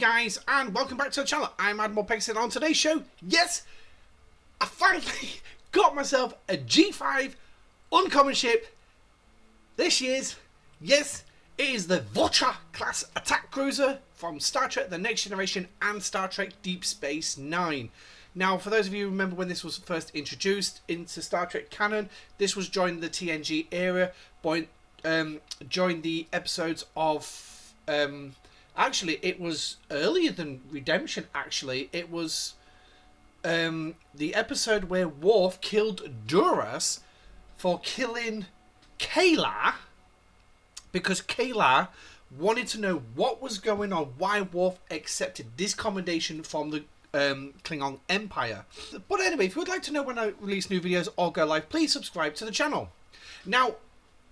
guys, and welcome back to the channel. I'm Admiral Pegasus, and on today's show, yes, I finally got myself a G5 Uncommon ship. This year's, yes, it is the Vor'Cha class attack cruiser from Star Trek The Next Generation and Star Trek Deep Space Nine. Now, for those of you who remember when this was first introduced into Star Trek canon, this was during the TNG era, during the episodes of... actually, it was earlier than Redemption, actually. It was the episode where Worf killed Duras for killing Kayla, because Kayla wanted to know what was going on, why Worf accepted this commendation from the Klingon Empire. But anyway, if you would like to know when I release new videos or go live, please subscribe to the channel. Now,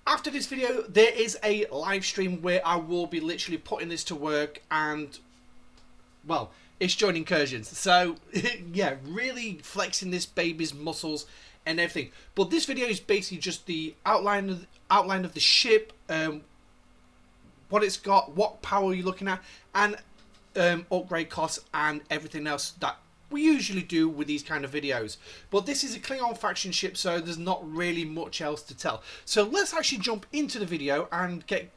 after this video, there is a live stream where I will be literally putting this to work and, well, it's joint incursions. So, yeah, really flexing this baby's muscles and everything. But this video is basically just the outline of the ship, what it's got, what power you're looking at, and upgrade costs and everything else that we usually do with these kind of videos. But this is a Klingon faction ship, so there's not really much else to tell. So let's actually jump into the video and get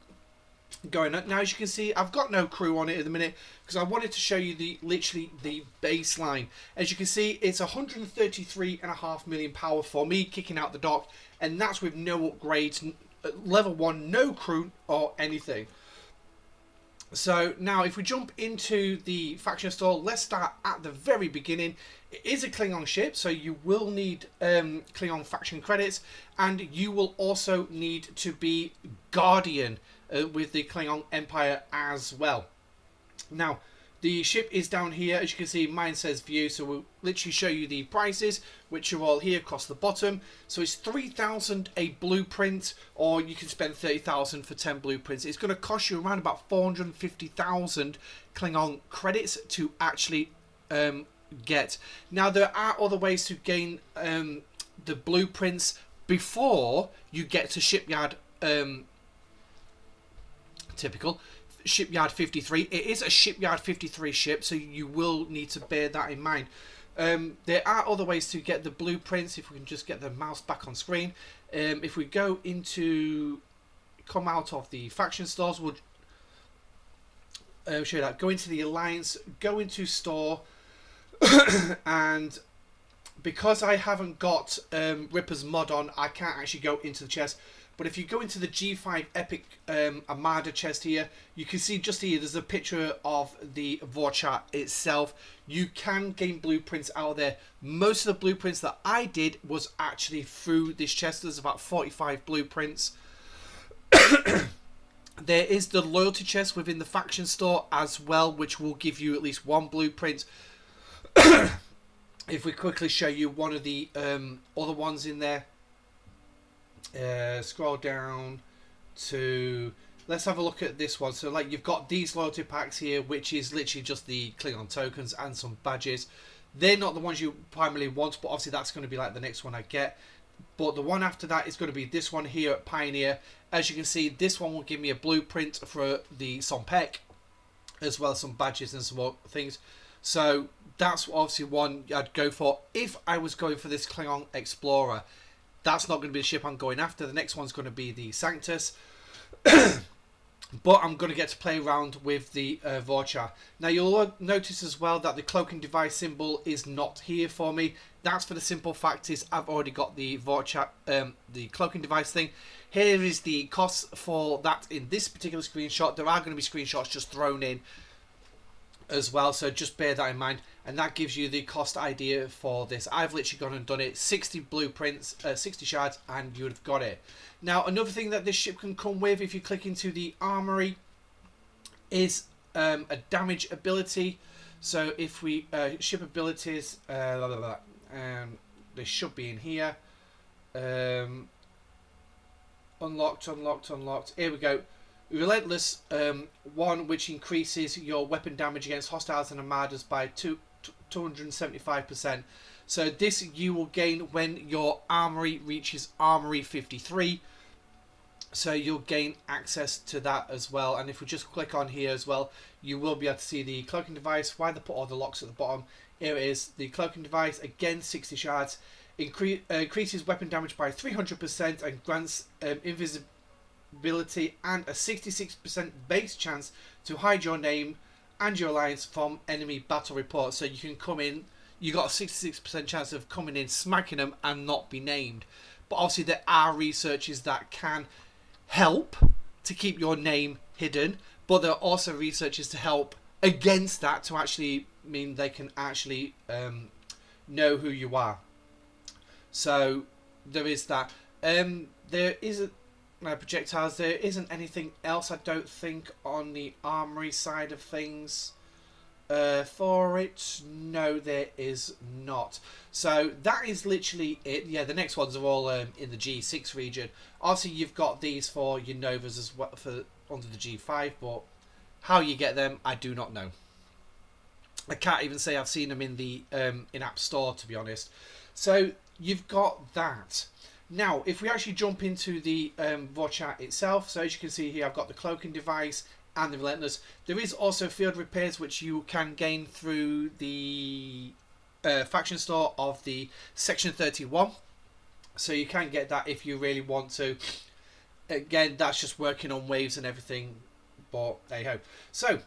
going. Now, as you can see, I've got no crew on it at the minute because I wanted to show you literally the baseline. As you can see, it's 133.5 million power for me kicking out the dock, and that's with no upgrades, level 1, no crew or anything. So now if we jump into the faction store, let's start at the very beginning. It is a Klingon ship, so you will need Klingon faction credits, and you will also need to be Guardian with the Klingon Empire as well. Now, the ship is down here. As you can see, mine says view, so we'll literally show you the prices, which are all here across the bottom. So it's 3,000 a blueprint, or you can spend 30,000 for 10 blueprints. It's going to cost you around about 450,000 Klingon credits to actually get. Now, there are other ways to gain the blueprints before you get to shipyard. Typical. Shipyard 53. It is a Shipyard 53 ship, so you will need to bear that in mind. There are other ways to get the blueprints. If we can just get the mouse back on screen. If we go into, come out of the faction stores, we'll show you that. Go into the Alliance, go into store, and because I haven't got Ripper's mod on, I can't actually go into the chest. But if you go into the G5 Epic Armada chest here, you can see just here there's a picture of the Vor'Cha itself. You can gain blueprints out of there. Most of the blueprints that I did was actually through this chest. There's about 45 blueprints. There is the loyalty chest within the faction store as well, which will give you at least one blueprint. If we quickly show you one of the other ones in there. Scroll down to, let's have a look at this one. So like you've got these loyalty packs here, which is literally just the Klingon tokens and some badges. They're not the ones you primarily want, but obviously that's going to be like the next one I get. But the one after that is going to be this one here at Pioneer. As you can see, this one will give me a blueprint for the Sompek, as well as some badges and some more things. So that's obviously one I'd go for if I was going for this Klingon Explorer. That's not going to be the ship I'm going after. The next one's going to be the Sanctus. But I'm going to get to play around with the Vor'Cha. Now, you'll notice as well that the cloaking device symbol is not here for me. That's for the simple fact is I've already got the Vor'Cha, the cloaking device thing. Here is the cost for that in this particular screenshot. There are going to be screenshots just thrown in as well, so just bear that in mind, and that gives you the cost idea for this. I've literally gone and done it, 60 blueprints, 60 shards, and you would have got it. Now, another thing that this ship can come with, if you click into the armory, is a damage ability. So if we ship abilities, they should be in here. Unlocked. Here we go. Relentless, one which increases your weapon damage against hostiles and armadas by 275%. So this you will gain when your armory reaches armory 53. So you'll gain access to that as well. And if we just click on here as well, you will be able to see the cloaking device. Why they put all the locks at the bottom? Here it is. The cloaking device, again 60 shards, increases weapon damage by 300% and grants invisibility and a 66% base chance to hide your name and your alliance from enemy battle reports. So you can come in, you got a 66% chance of coming in, smacking them and not be named. But obviously there are researchers that can help to keep your name hidden, but there are also researchers to help against that, to actually mean they can actually know who you are. So there is that. There isn't projectiles. There isn't anything else, I don't think, on the armory side of things for it. No, there is not. So that is literally it. Yeah, the next ones are all in the G6 region. Obviously, you've got these for your Novas as well for under the G5, but how you get them, I do not know. I can't even say I've seen them in the in-app store, to be honest. So you've got that. Now, if we actually jump into the Vor'Cha itself, so as you can see here, I've got the cloaking device and the Relentless. There is also field repairs, which you can gain through the faction store of the Section 31. So you can get that if you really want to. Again, that's just working on waves and everything, but there you go. So,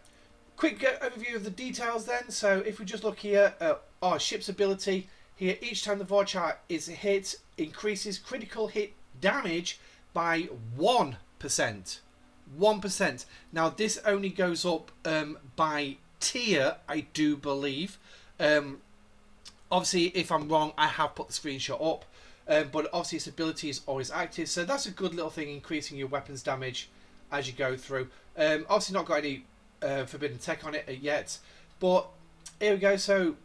quick overview of the details then. So if we just look here, our ship's ability. Here, each time the Vor'Cha is hit, increases critical hit damage by 1%. 1%. Now, this only goes up by tier, I do believe. Obviously, if I'm wrong, I have put the screenshot up. But obviously, its ability is always active. So that's a good little thing, increasing your weapons damage as you go through. Obviously, not got any forbidden tech on it yet. But here we go. So,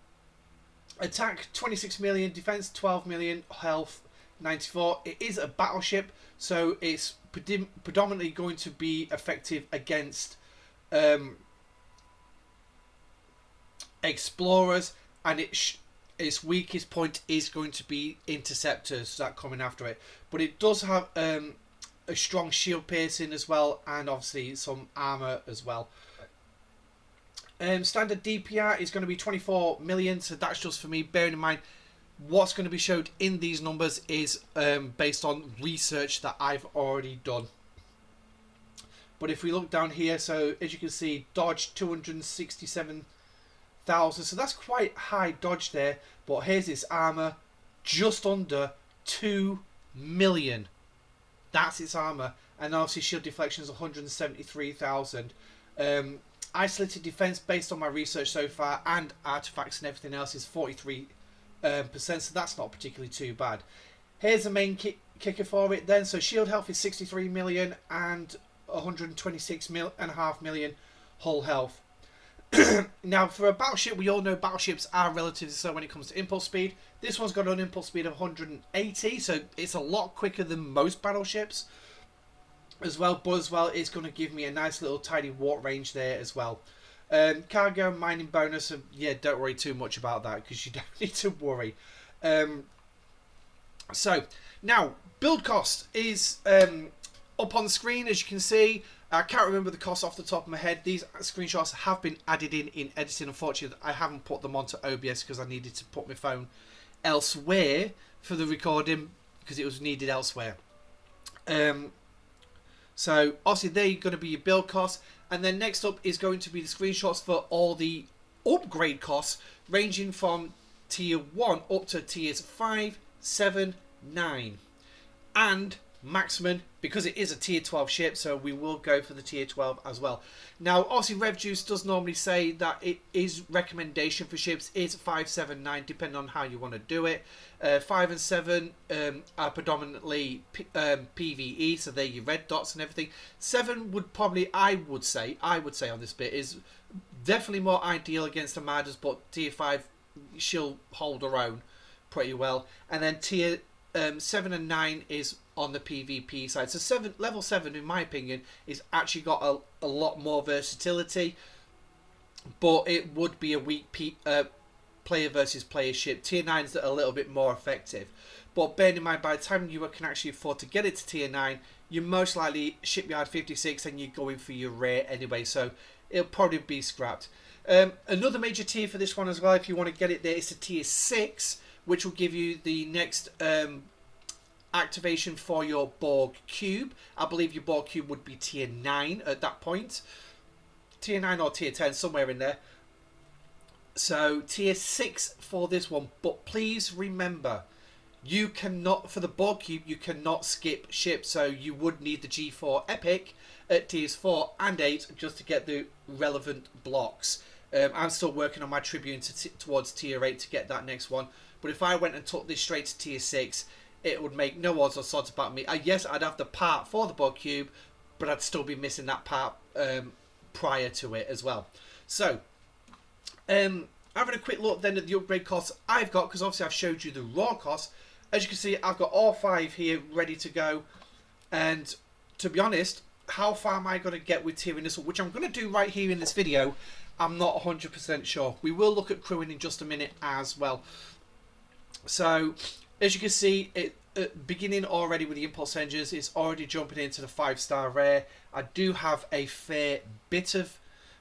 attack 26 million, defense 12 million, health 94. It is a battleship, so it's predominantly going to be effective against explorers, and its weakest point is going to be interceptors that coming after it. But it does have a strong shield piercing as well, and obviously some armor as well. Standard DPR is going to be 24 million, so that's just for me. Bearing in mind, what's going to be showed in these numbers is based on research that I've already done. But if we look down here, so as you can see, dodge 267,000, so that's quite high dodge there. But here's its armor, just under 2 million. That's its armor, and obviously shield deflection is 173,000. Isolated defense, based on my research so far, and artifacts and everything else, is 43%, so that's not particularly too bad. Here's the main kicker for it then. So shield health is 63 million and 126.5 million hull health. Now, for a battleship, we all know battleships are relatively slow when it comes to impulse speed. This one's got an impulse speed of 180, so it's a lot quicker than most battleships as well. But as well, it's going to give me a nice little tiny warp range there as well. Cargo mining bonus, yeah, don't worry too much about that, because you don't need to worry. So now, build cost is up on the screen, as you can see. I can't remember the cost off the top of my head. These screenshots have been added in editing. Unfortunately, I haven't put them onto OBS because I needed to put my phone elsewhere for the recording, because it was needed elsewhere. So obviously they're going to be your build costs, and then next up is going to be the screenshots for all the upgrade costs, ranging from tier 1 up to tiers 5, 7, 9, and maximum, because it is a tier 12 ship, so we will go for the tier 12 as well. Now obviously RevJuice does normally say that it is recommendation for ships is 5, 7, 9, depending on how you want to do it. 5 and 7 are predominantly PvE, so they're your red dots and everything. 7 would probably, I would say on this bit, is definitely more ideal against armadas, but tier 5 she'll hold her own pretty well. And then tier 7 and 9 is on the PvP side. So level 7, in my opinion, is actually got a lot more versatility, but it would be a weak player versus player ship. Tier 9s that are a little bit more effective. But bear in mind, by the time you can actually afford to get it to tier 9, you're most likely shipyard 56 and you're going for your rare anyway. So it'll probably be scrapped. Another major tier for this one as well, if you want to get it there, is a tier 6, which will give you the next activation for your Borg cube. I believe your Borg cube would be tier 9 at that point. Tier 9 or tier 10, somewhere in there. So tier 6 for this one. But please remember, you cannot, for the Borg cube, you cannot skip ships. So you would need the G4 Epic at tiers 4 and 8 just to get the relevant blocks. I'm still working on my Tribune towards tier 8 to get that next one. But if I went and took this straight to tier 6, it would make no odds or sods about me. Yes, I'd have the part for the Borg cube, but I'd still be missing that part prior to it as well. So, having a quick look then at the upgrade costs I've got, because obviously I've showed you the raw costs. As you can see, I've got all 5 here ready to go. And to be honest, how far am I going to get with tiering this up, which I'm going to do right here in this video, I'm not 100% sure. We will look at crewing in just a minute as well. So, as you can see, beginning already with the impulse engines, it's already jumping into the 5-star rare. I do have a fair bit of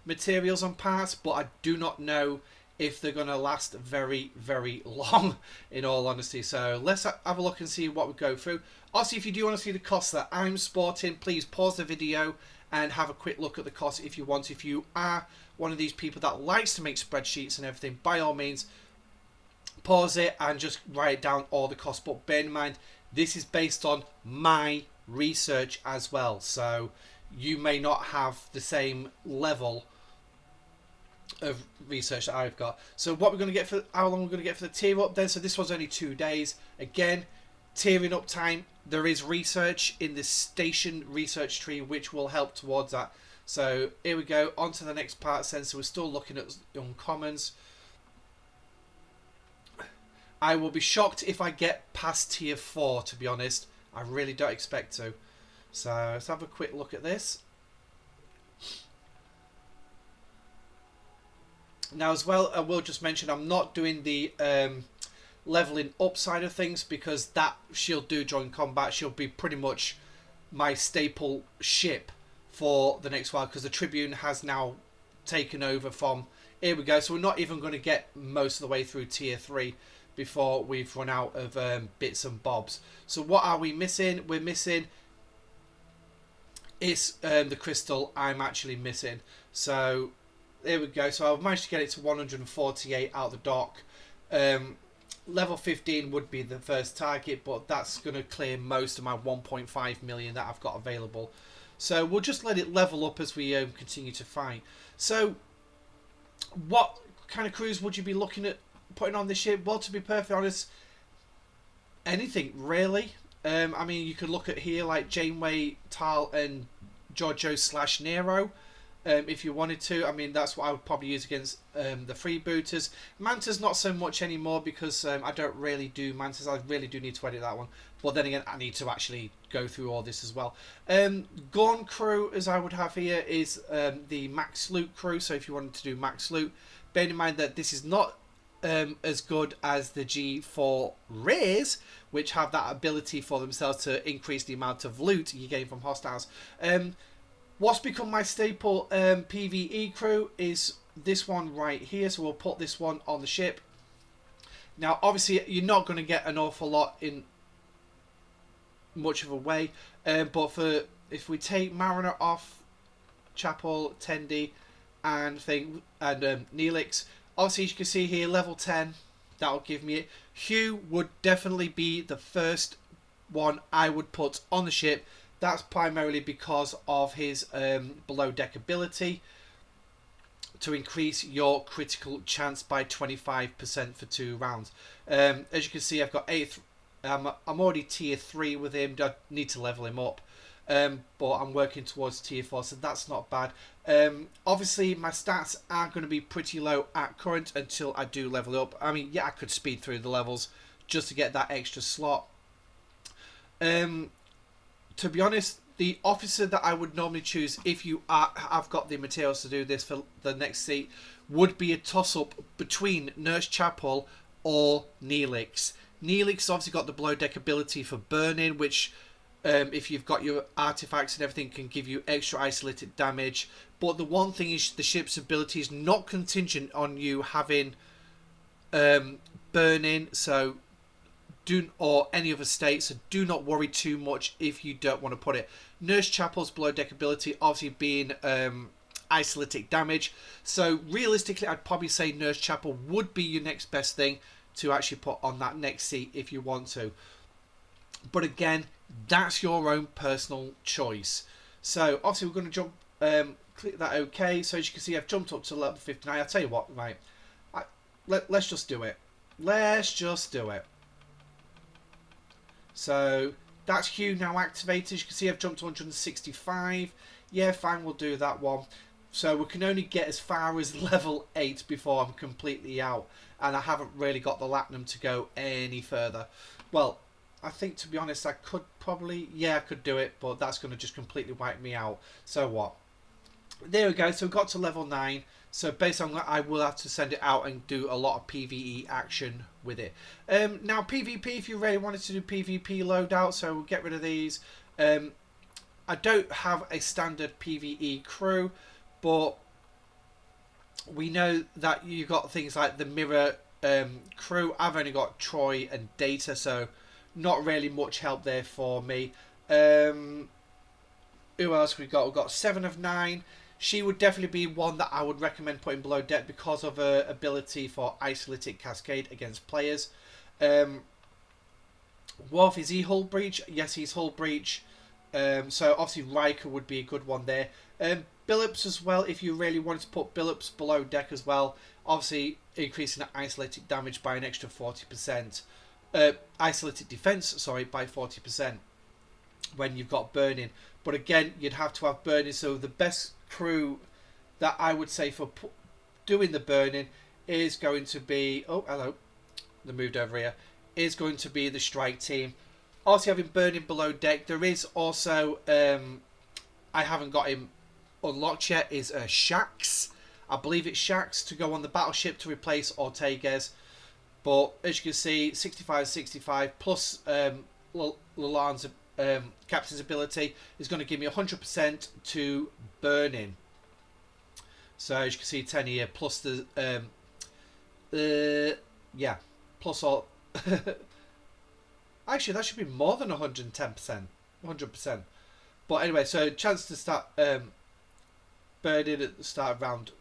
materials on parts, but I do not know if they're going to last very, very long, in all honesty. So let's have a look and see what we go through. Also, if you do want to see the costs that I'm sporting, please pause the video and have a quick look at the costs if you want. If you are one of these people that likes to make spreadsheets and everything, by all means, pause it and just write down all the costs. But bear in mind, this is based on my research as well. So you may not have the same level of research that I've got. So what we're going to get for, how long we're going to get for the tier up then. So this was only 2 days. Again, tiering up time, there is research in the station research tree which will help towards that. So here we go, on to the next part then. So we're still looking at uncommons. I will be shocked if I get past tier 4, to be honest. I really don't expect to. So let's have a quick look at this. Now as well, I will just mention I'm not doing the leveling up side of things, because that she'll do during combat. She'll be pretty much my staple ship for the next while, because the Tribune has now taken over from, here we go. So we're not even going to get most of the way through tier 3 before we've run out of bits and bobs. So what are we missing? We're missing is the crystal I'm actually missing. So there we go. So I've managed to get it to 148 out the dock. Level 15 would be the first target, but that's going to clear most of my 1.5 million that I've got available. So we'll just let it level up as we continue to fight. So what kind of crews would you be looking at putting on this ship? Well, to be perfectly honest, anything really. I mean, you could look at here like Janeway, Tal and Giorgio / Nero. If you wanted to. I mean, that's what I would probably use against the freebooters. Manta's not so much anymore, because I don't really do Mantas. I really do need to edit that one. But then again, I need to actually go through all this as well. Gorn crew, as I would have here, is the max loot crew. So if you wanted to do max loot, bear in mind that this is not as good as the G4 rares, which have that ability for themselves to increase the amount of loot you gain from hostiles. What's become my staple PvE crew is this one right here. So we'll put this one on the ship. Now, obviously, you're not going to get an awful lot in much of a way. But for if we take Mariner off, Chapel, Tendi, and Neelix, obviously, as you can see here, level 10, that'll give me it. Hugh would definitely be the first one I would put on the ship. That's primarily because of his below deck ability to increase your critical chance by 25% for 2 rounds. As you can see, I've got 8. I'm already tier 3 with him. I need to level him up, but I'm working towards tier 4, so that's not bad. Obviously, my stats are going to be pretty low at current until I do level up. I mean, yeah, I could speed through the levels just to get that extra slot. To be honest, the officer that I would normally choose if you have got the materials to do this for the next seat would be a toss-up between Nurse Chapel or Neelix. Neelix obviously got the below deck ability for burning, which if you've got your artifacts and everything can give you extra isolated damage. But the one thing is the ship's ability is not contingent on you having burning, so or any other state, so do not worry too much if you don't want to put it. Nurse Chapel's below deck ability obviously being isolatic damage, so realistically I'd probably say Nurse Chapel would be your next best thing to actually put on that next seat if you want to. But again, that's your own personal choice. So obviously we're going to jump, click that OK. So as you can see, I've jumped up to level 59. I'll tell you what, right, let's just do it. Let's just do it. So that's Hue now activated. As you can see, I've jumped to 165. Yeah, fine, we'll do that one. So we can only get as far as level 8 before I'm completely out. And I haven't really got the Latinum to go any further. Well, I think, to be honest, I could probably... Yeah, I could do it, but that's going to just completely wipe me out. So what? There we go. So we got to level 9. So based on that, I will have to send it out and do a lot of PvE action with it. Now, PvP, if you really wanted to do PvP loadout, so we'll get rid of these. I don't have a standard PvE crew, but we know that you got things like the mirror crew. I've only got Troy and Data, so not really much help there for me. Who else we got? We've got 7 of 9. She would definitely be one that I would recommend putting below deck because of her ability for Isolated Cascade against players. Worf, is he Hull Breach? Yes, he's Hull Breach. So obviously Riker would be a good one there. Billups as well, if you really wanted to put Billups below deck as well. Obviously increasing that isolated damage by an extra 40%. Isolated defense, sorry, by 40% when you've got burning. But again, you'd have to have burning, so the best crew that I would say for doing the burning is going to be... Oh, hello. They moved over here. Is going to be the strike team. Also having burning below deck. There is also... I haven't got him unlocked yet. Is Shax. I believe it's Shax to go on the battleship to replace Ortega's. But as you can see, 65-65 plus Lalanne's captain's ability is going to give me 100% to burning. So as you can see, 10 here plus the yeah, plus all. Actually, that should be more than 110%, 100%. But anyway, so chance to start burning at the start of round.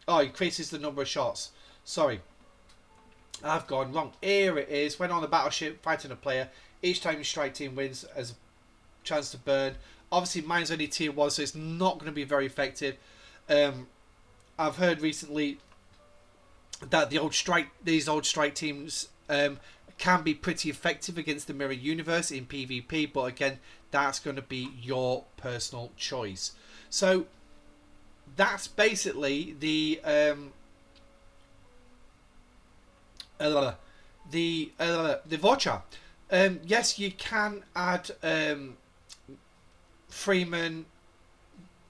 Oh, increases the number of shots. Sorry, I've gone wrong. Here it is. When on the battleship fighting a player, each time your strike team wins as a chance to burn. Obviously, mine's only tier 1, so it's not going to be very effective. I've heard recently that these old strike teams can be pretty effective against the mirror universe in PvP, but again, that's going to be your personal choice. So that's basically the Vor'Cha. Yes, you can add Freeman,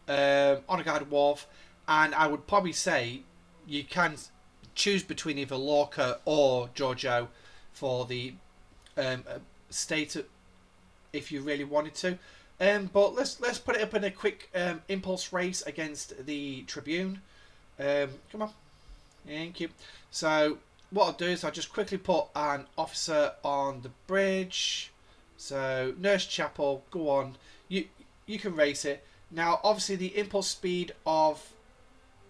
Honor Guard Worf, and I would probably say you can choose between either Lorca or Giorgio for the state if you really wanted to. But let's put it up in a quick impulse race against the Tribune. Come on, thank you. So what I'll do is I'll just quickly put an officer on the bridge. So Nurse Chapel, go on. You can race it. Now obviously the impulse speed of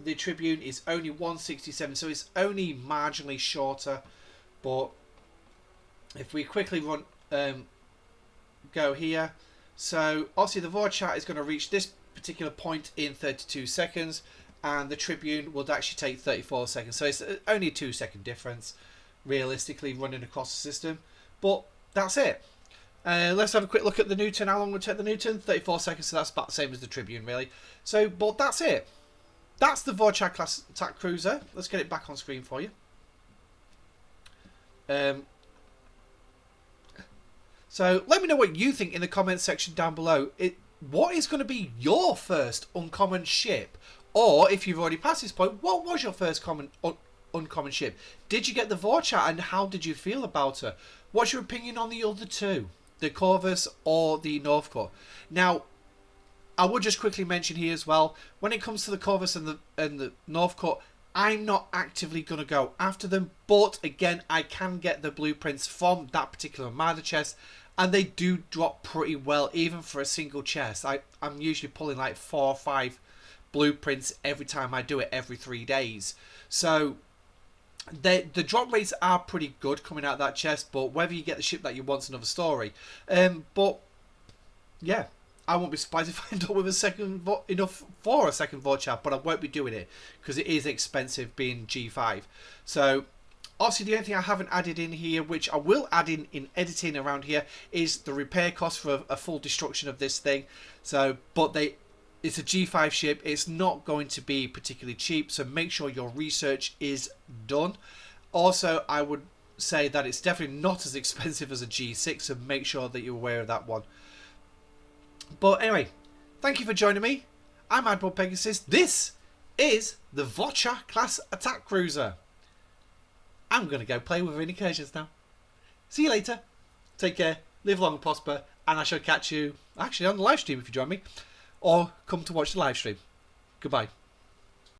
the Tribune is only 167, so it's only marginally shorter. But if we quickly run go here, so obviously the Vor'Cha is going to reach this particular point in 32 seconds, and the Tribune will actually take 34 seconds. So it's only a 2-second difference, realistically, running across the system. But that's it. Let's have a quick look at the Newton. How long would it take the Newton? 34 seconds, so that's about the same as the Tribune, really. So, but that's it. That's the Vor'Cha class attack cruiser. Let's get it back on screen for you. So let me know what you think in the comments section down below. What is going to be your first uncommon ship Or if you've already passed this point, what was your first uncommon ship? Did you get the Vor'Cha, and how did you feel about her? What's your opinion on the other two, the Corvus or the Northcote? Now, I would just quickly mention here as well, when it comes to the Corvus and the Northcote, I'm not actively going to go after them, but again, I can get the blueprints from that particular Armada chest, and they do drop pretty well, even for a single chest. I'm usually pulling like 4 or 5 blueprints every time I do it, every 3 days. So the drop rates are pretty good coming out of that chest, but whether you get the ship that you want is another story. But yeah, I won't be surprised if I end up with enough for a second Vor'Cha, but I won't be doing it because it is expensive being G5. So obviously the only thing I haven't added in here, which I will add in editing around here, is the repair cost for a full destruction of this thing. So, but it's a G5 ship, it's not going to be particularly cheap, so make sure your research is done. Also, I would say that it's definitely not as expensive as a G6, so make sure that you're aware of that one. But anyway, thank you for joining me. I'm Admiral Pegasus. This is the Vor'Cha class attack cruiser. I'm going to go play with her in incursions now. See you later. Take care, live long and prosper, and I shall catch you actually on the live stream if you join me, or come to watch the live stream. Goodbye.